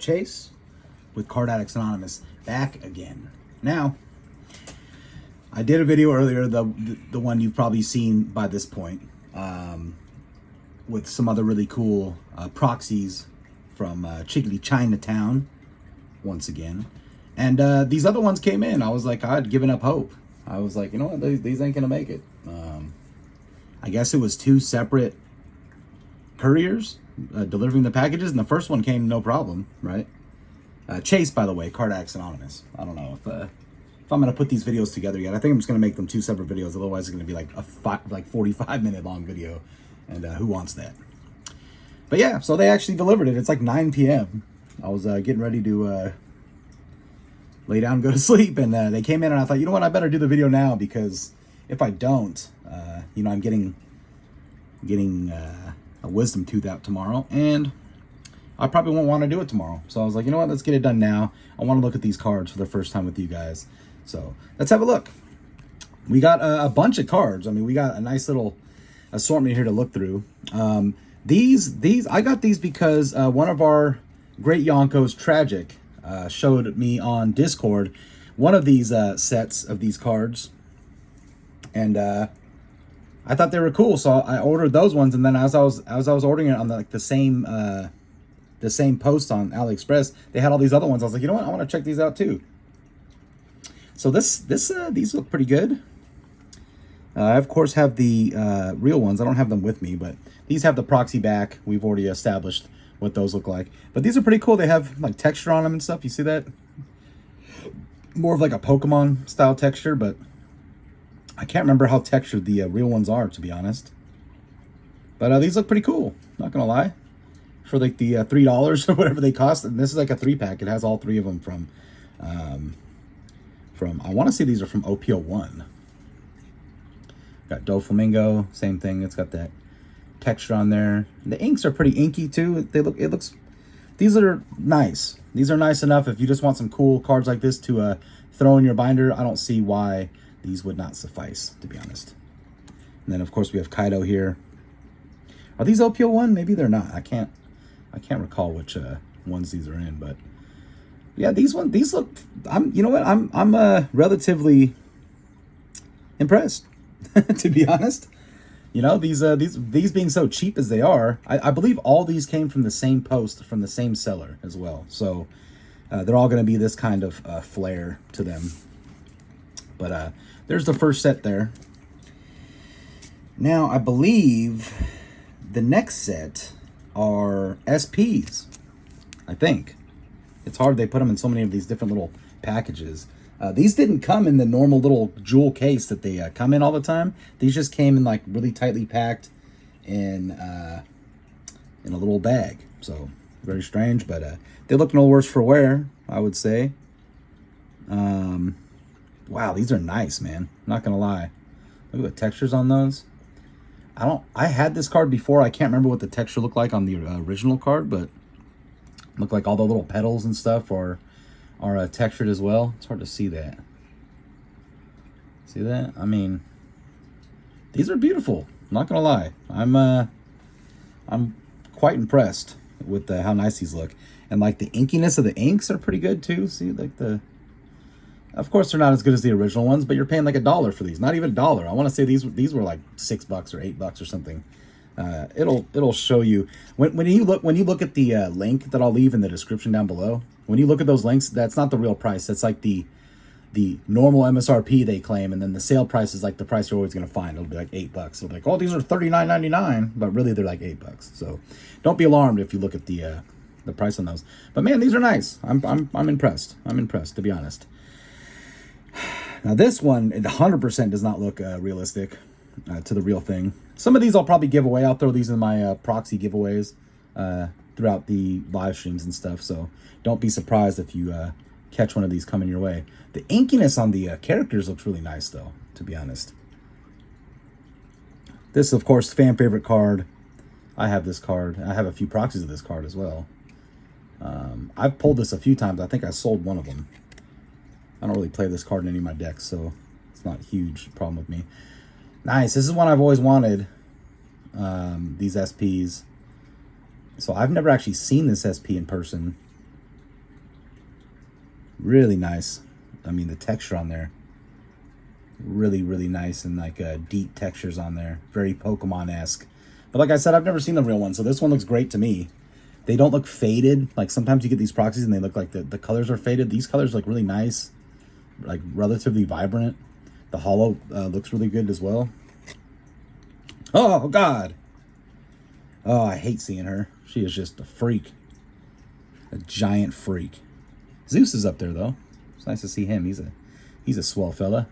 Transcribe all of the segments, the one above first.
Chase with Card Addicts Anonymous back again. Now, I did a video earlier, the one you've probably seen by this point, with some other really cool proxies from Chickadee Chinatown, once again. And these other ones came in. I was like, I'd given up hope. I was like, you know what, these ain't gonna make it. I guess it was two separate couriers delivering the packages, and the first one came no problem, right? Chase, by the way, Card Addicts Anonymous. I don't know if I'm gonna put these videos together yet. I think I'm just gonna make them two separate videos. Otherwise, it's gonna be like a 45-minute long video, and who wants that? But yeah, so they actually delivered it. It's like 9 p.m. I was getting ready to lay down and go to sleep, and they came in, and I thought, you know what, I better do the video now, because if I don't, you know, I'm getting a wisdom tooth out tomorrow, and I probably won't want to do it tomorrow. So I was like, you know what, let's get it done now. I want to look at these cards for the first time with you guys. So let's have a look. We got a bunch of cards. I mean, we got a nice little assortment here to look through. These I got these because one of our great Yonkos, Tragic, showed me on Discord one of these sets of these cards, and I thought they were cool, so I ordered those ones. And then as I was ordering it on the same post on AliExpress, they had all these other ones. I was like, you know what, I want to check these out too. So these look pretty good. I of course have the real ones. I don't have them with me, but these have the proxy back. We've already established what those look like. But these are pretty cool. They have like texture on them and stuff. You see that? More of like a Pokemon style texture, but I can't remember how textured the real ones are, to be honest. But these look pretty cool, not gonna lie. For like the $3 or whatever they cost. And this is like a 3-pack. It has all three of them from I want to say these are from OPO1. Got Doflamingo, same thing. It's got that texture on there. The inks are pretty inky too. These are nice. These are nice enough if you just want some cool cards like this to throw in your binder. I don't see why these would not suffice, to be honest. And then of course we have Kaido here. Are these OPO1? Maybe they're not. I can't recall which ones these are in, but yeah, these look, you know what, I'm relatively impressed, to be honest. You know, these being so cheap as they are, I believe all these came from the same post, from the same seller as well. So they're all going to be this kind of flair to them. But there's the first set there. Now, I believe the next set are SPs, I think. It's hard, they put them in so many of these different little packages. These didn't come in the normal little jewel case that they come in all the time. These just came in like really tightly packed in a little bag. So very strange, but they look no worse for wear, I would say. Wow, these are nice, man. I'm not gonna lie. Look at the textures on those. I had this card before. I can't remember what the texture looked like on the original card, but it looked like all the little petals and stuff are textured as well. It's hard to see that. See that? I mean, these are beautiful. I'm not gonna lie. I'm quite impressed with how nice these look, and like the inkiness of the inks are pretty good too. See, like of course they're not as good as the original ones, but you're paying like $1 for these. Not even $1. I want to say these were like $6 or $8 or something. It'll show you when you look at the link that I'll leave in the description down below. When you look at those links, that's not the real price. That's like the normal MSRP they claim, and then the sale price is like the price you're always gonna find. It'll be like $8. It'll be like, oh, these are $39.99, but really they're like $8. So don't be alarmed if you look at the price on those. But man, these are nice. I'm impressed. I'm impressed, to be honest. Now this one, it 100% does not look realistic to the real thing. Some of these I'll probably give away. I'll throw these in my proxy giveaways throughout the live streams and stuff. So don't be surprised if you catch one of these coming your way. The inkiness on the characters looks really nice, though, to be honest. This, of course, fan favorite card. I have this card. I have a few proxies of this card as well. I've pulled this a few times. I think I sold one of them. I don't really play this card in any of my decks, so it's not a huge problem with me. Nice. This is one I've always wanted, these SPs. So I've never actually seen this SP in person. Really nice. I mean, the texture on there, really, really nice, and like deep textures on there. Very Pokemon-esque. But like I said, I've never seen the real one, so this one looks great to me. They don't look faded. Like sometimes you get these proxies and they look like the colors are faded. These colors look really nice, like relatively vibrant. The holo looks really good as well. Oh, God. Oh, I hate seeing her. She is just a freak. A giant freak. Zeus is up there, though. It's nice to see him. He's a swell fella.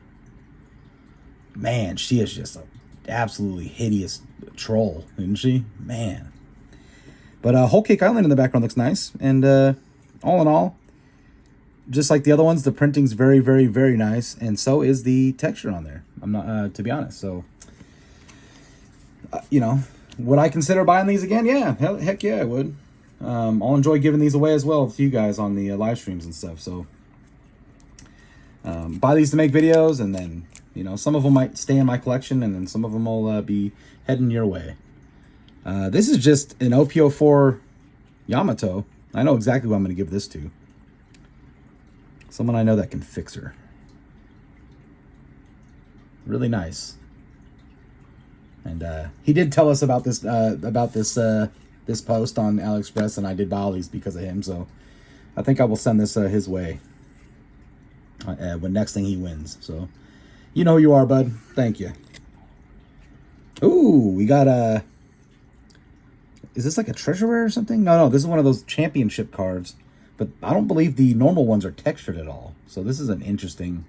Man, she is just a absolutely hideous troll, isn't she? Man. But Whole Cake Island in the background looks nice. And all in all, just like the other ones, the printing's very, very, very nice. And so is the texture on there. I'm not, to be honest. So, you know, would I consider buying these again? Yeah, heck yeah, I would. I'll enjoy giving these away as well to you guys on the live streams and stuff. So, buy these to make videos, and then, you know, some of them might stay in my collection, and then some of them will be heading your way. This is just an OP04 Yamato. I know exactly who I'm going to give this to. Someone I know that can fix her. Really nice. And he did tell us about this this post on AliExpress, and I did buy all these because of him. So I think I will send this his way when next thing he wins. So you know who you are, bud. Thank you. Ooh, we got a. Is this like a treasure rare or something? No, this is one of those championship cards. But I don't believe the normal ones are textured at all. So this is an interesting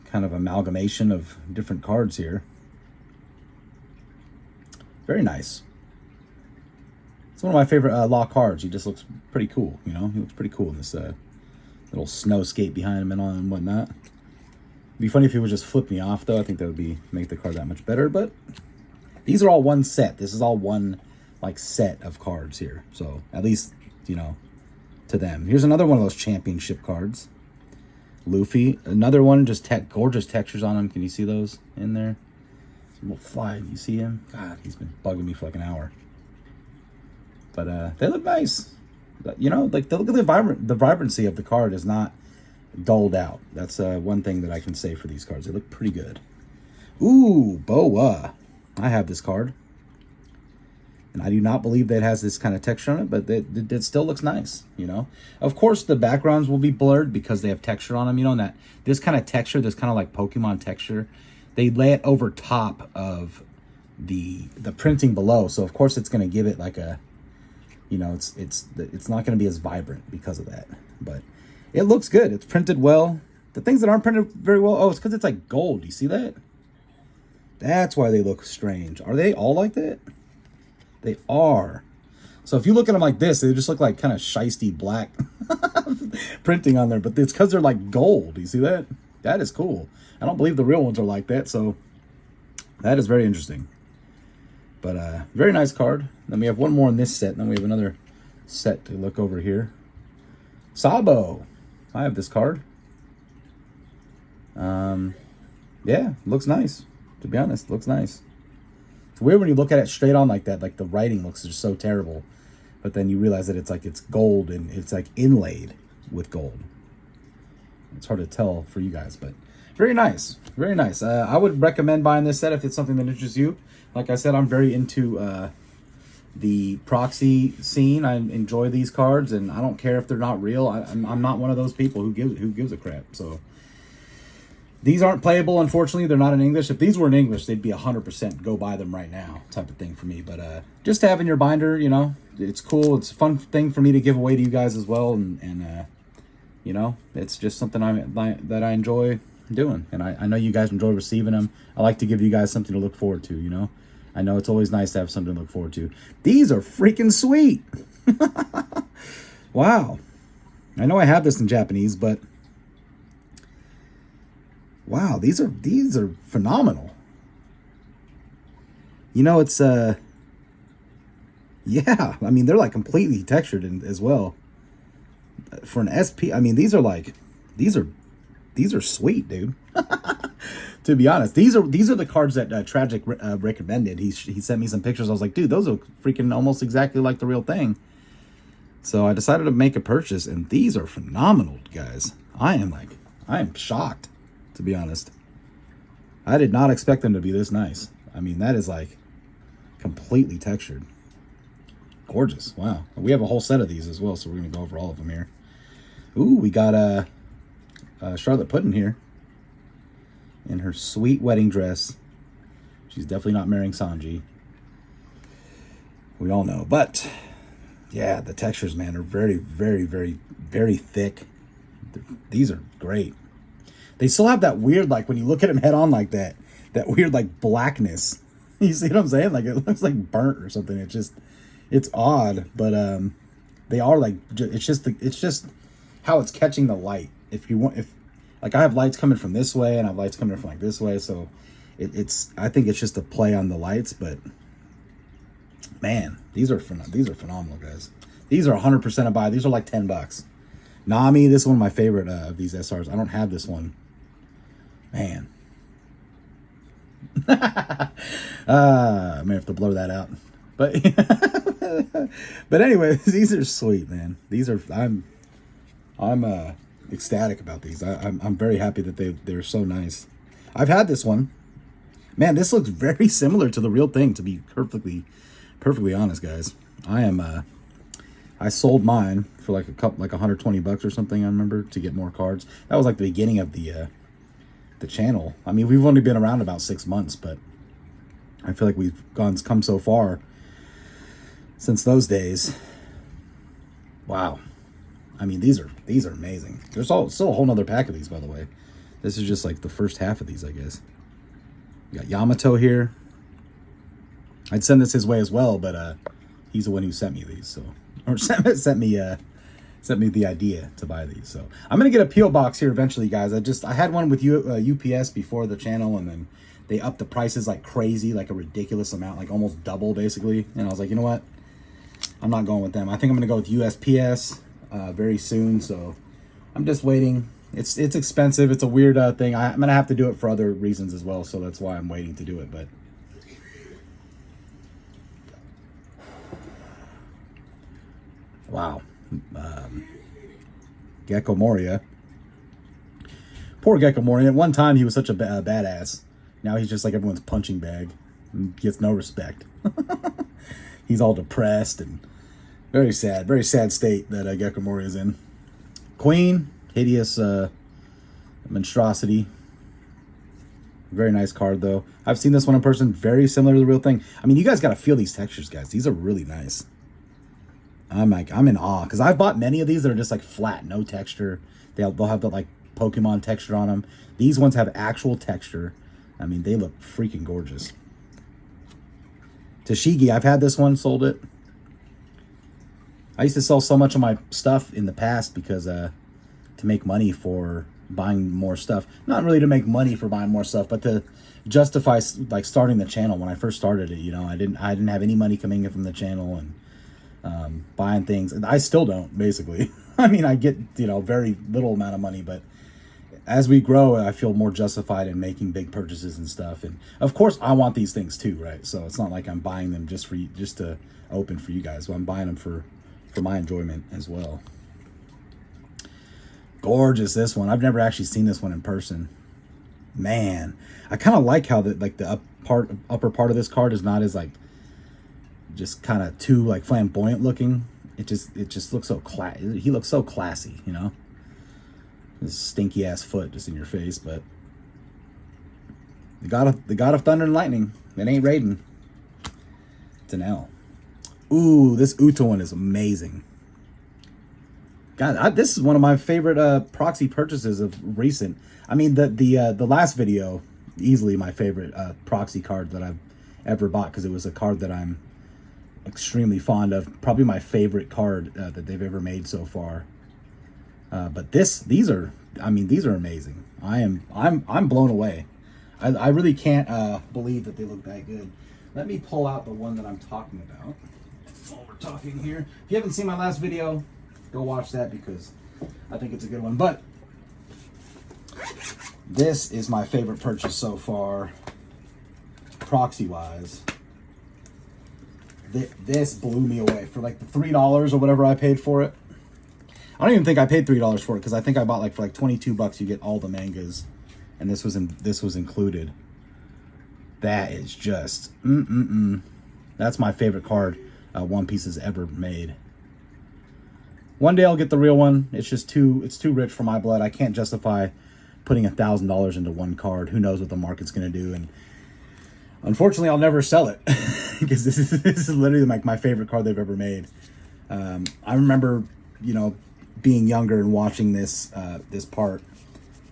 kind of amalgamation of different cards here. Very nice. It's one of my favorite Law cards. He just looks pretty cool, you know? He looks pretty cool in this little snow skate behind him and all and whatnot. It'd be funny if he would just flip me off, though. I think that would make the card that much better. But these are all one set. This is all one, like, set of cards here. So at least, you know, to them. Here's another one of those championship cards. Luffy. Another one, just gorgeous textures on him. Can you see those in there? Little fly. You see him? God, he's been bugging me for like an hour. But they look nice. You know, like look at the vibrancy of the card is not dulled out. That's one thing that I can say for these cards. They look pretty good. Ooh, Boa. I have this card. And I do not believe that it has this kind of texture on it, but it still looks nice, you know. Of course, the backgrounds will be blurred because they have texture on them, you know, and that this kind of texture, this kind of like Pokemon texture, they lay it over top of the printing below. So, of course, it's going to give it like a, you know, it's not going to be as vibrant because of that. But it looks good. It's printed well. The things that aren't printed very well, oh, it's because it's like gold. Do you see that? That's why they look strange. Are they all like that? They are. So if you look at them like this, they just look like kind of shisty black printing on there. But it's because they're like gold. You see that? That is cool. I don't believe the real ones are like that. So that is very interesting. But very nice card. Then we have one more in this set. Then we have another set to look over here. Sabo. I have this card. Yeah, looks nice. To be honest, looks nice. It's weird when you look at it straight on like that, like the writing looks just so terrible. But then you realize that it's gold and it's like inlaid with gold. It's hard to tell for you guys, but very nice. Very nice. I would recommend buying this set if it's something that interests you. Like I said, I'm very into the proxy scene. I enjoy these cards, and I don't care if they're not real. I'm not one of those people who gives a crap. So these aren't playable, unfortunately. They're not in English. If these were in English, they'd be 100% go buy them right now type of thing for me. But just to have in your binder, you know, it's cool. It's a fun thing for me to give away to you guys as well. And you know, it's just something that I enjoy doing. And I know you guys enjoy receiving them. I like to give you guys something to look forward to, you know. I know it's always nice to have something to look forward to. These are freaking sweet. Wow. I know I have this in Japanese, but wow, these are phenomenal. You know, it's yeah, I mean, they're like completely textured as well. For an SP, I mean, these are sweet, dude. To be honest, these are the cards that Tragic recommended. He sent me some pictures. I was like, dude, those are freaking almost exactly like the real thing. So I decided to make a purchase, and these are phenomenal, guys. I am shocked, to be honest. I did not expect them to be this nice. I mean, that is like completely textured. Gorgeous. Wow. We have a whole set of these as well, so we're going to go over all of them here. Ooh, we got a Charlotte Puddin here in her sweet wedding dress. She's definitely not marrying Sanji. We all know. But, yeah, the textures, man, are very, very, very, very thick. These are great. They still have that weird, like, when you look at them head on like that weird, like, blackness. You see what I'm saying? Like, it looks like burnt or something. It's odd, but they are, like, it's just how it's catching the light. If like, I have lights coming from this way, and I have lights coming from, like, this way, so I think it's just a play on the lights, but man, these are phenomenal, guys. These are 100% a buy. These are like $10. Nami, this is one of my favorite of these SRs. I don't have this one. Man. I may have to blur that out. But but anyway, these are sweet, man. These are I'm ecstatic about these. I'm very happy that they're so nice. I've had this one. Man, this looks very similar to the real thing, to be perfectly honest, guys. I sold mine for like like $120 or something, I remember, to get more cards. That was like the beginning of the channel. I mean, we've only been around about 6 months, but I feel like we've come so far since those days. Wow. I mean, these are amazing. There's still a whole nother pack of these, by the way. This is just like the first half of these, I guess. We got Yamato here. I'd send this his way as well, but he's the one who sent me these, so, or sent me the idea to buy these. So I'm gonna get a PO box here eventually, guys. I had one with UPS before the channel, and then they upped the prices like crazy, like a ridiculous amount, like almost double basically. And I was like, you know what? I'm not going with them. I think I'm gonna go with USPS very soon. So I'm just waiting. It's expensive. It's a weird thing. I'm gonna have to do it for other reasons as well. So that's why I'm waiting to do it. But wow. Gecko Moria. Poor Gecko Moria. At one time, he was such a badass. Now he's just like everyone's punching bag. And gets no respect. He's all depressed and very sad state that Gecko Moria is in. Queen, hideous monstrosity. Very nice card, though. I've seen this one in person. Very similar to the real thing. I mean, you guys got to feel these textures, guys. These are really nice. I'm in awe, because I've bought many of these that are just like flat, no texture. They'll have the like Pokemon texture on them. These ones have actual texture. I mean, they look freaking gorgeous. Tashigi, I've had this one, sold it. I used to sell so much of my stuff in the past because to make money for buying more stuff. Not really to make money for buying more stuff, but to justify like starting the channel. When I first started it, you know, I didn't have any money coming in from the channel, and buying things, and I still don't, basically. I mean, I get, you know, very little amount of money, but as we grow, I feel more justified in making big purchases and stuff. And of course, I want these things too, right? So it's not like I'm buying them just to open for you guys. Well, I'm buying them for my enjoyment as well. Gorgeous, this one. I've never actually seen this one in person. Man, I kind of like how the upper part of this card is not as like just kind of too like flamboyant looking. It just looks so he looks so classy, you know. This stinky ass foot just in your face, but the god of thunder and lightning. It ain't Raiden. It's an L. Ooh, this Uta one is amazing. God, this is one of my favorite proxy purchases of recent. I mean, the last video, easily my favorite proxy card that I've ever bought, because it was a card that I'm extremely fond of. Probably my favorite card that they've ever made so far. But these are amazing. I'm blown away. I really can't believe that they look that good. Let me pull out the one that I'm talking about while we're talking here. If you haven't seen my last video, go watch that, because I think it's a good one. But this is my favorite purchase so far, proxy wise. this blew me away for like the $3 or whatever I paid for it. I don't even think I paid $3 for it because I think I bought like for like 22 bucks you get all the mangas, and this was included. That is just That's my favorite card One Piece has ever made. One day I'll get the real one. It's just it's too rich for my blood. I can't justify putting $1,000 into one card. Who knows what the market's gonna do? And unfortunately, I'll never sell it because this is literally like my favorite card they've ever made. I remember, being younger and watching this part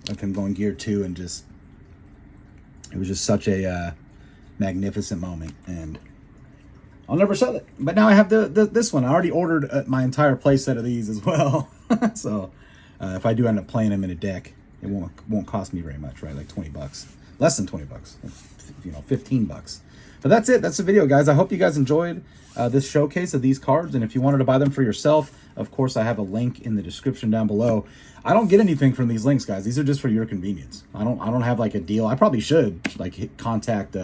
of him going Gear 2, and it was just such a magnificent moment, and I'll never sell it. But now I have this one. I already ordered my entire play set of these as well. So if I do end up playing them in a deck, it won't cost me very much, right? Like 20 bucks, less than 20 bucks, 15 bucks. But that's it. That's the video, guys. I hope you guys enjoyed this showcase of these cards. And if you wanted to buy them for yourself, of course, I have a link in the description down below. I don't get anything from these links, guys. These are just for your convenience. I don't have like a deal. I probably should like contact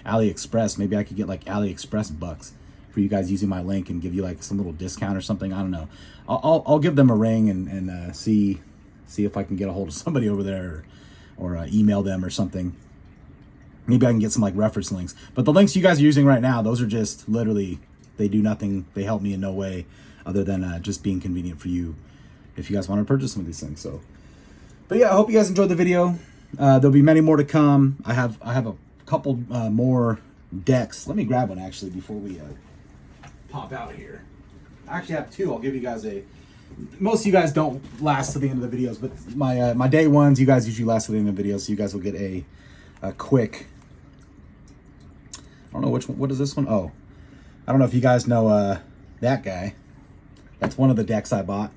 AliExpress. Maybe I could get like AliExpress bucks for you guys using my link and give you like some little discount or something. I don't know. I'll give them a ring and see if I can get a hold of somebody over there, or email them or something. Maybe I can get some like reference links. But the links you guys are using right now, those are just literally, they do nothing. They help me in no way other than just being convenient for you if you guys want to purchase some of these things. So, but yeah, I hope you guys enjoyed the video. There'll be many more to come. I have a couple more decks. Let me grab one actually before we pop out of here. I actually have two. I'll give you guys most of you guys don't last to the end of the videos, but my day ones, you guys usually last to the end of the videos, so you guys will get a quick, I don't know which one. What is this one? Oh, I don't know if you guys know that guy. That's one of the decks I bought.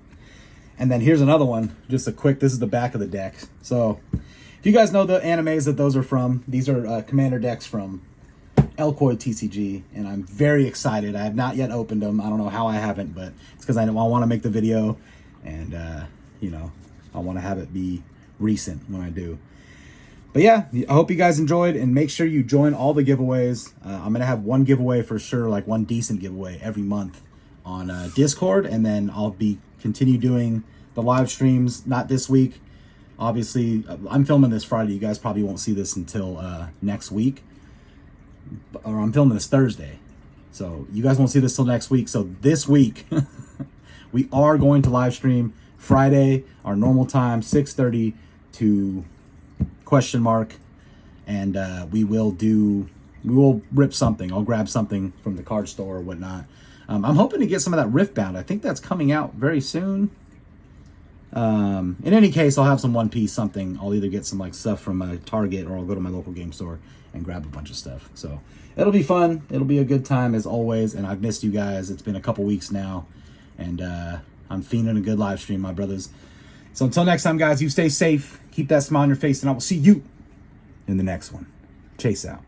And then here's another one, just a quick, this is the back of the deck. So if you guys know the animes that those are from, these are commander decks from Elkoy TCG, and I'm very excited. I have not yet opened them. I don't know how I haven't, but it's because I want to make the video, and I want to have it be recent when I do. But yeah, I hope you guys enjoyed, and make sure you join all the giveaways. I'm going to have one giveaway for sure, like one decent giveaway every month on Discord, and then I'll continue doing the live streams, not this week. Obviously, I'm filming this Friday. You guys probably won't see this until next week. Or I'm filming this Thursday. So you guys won't see this till next week. So this week, we are going to live stream Friday, our normal time, 6:30 to ? And we will rip something. I'll grab something from the card store or whatnot. I'm hoping to get some of that Riftbound. I think that's coming out very soon. In any case, I'll have some One Piece something. I'll either get some like stuff from Target, or I'll go to my local game store and grab a bunch of stuff. So it'll be fun. It'll be a good time as always. And I've missed you guys. It's been a couple weeks now, and I'm fiending a good live stream, my brothers. So until next time, guys, you stay safe. Keep that smile on your face, and I will see you in the next one. Chase out.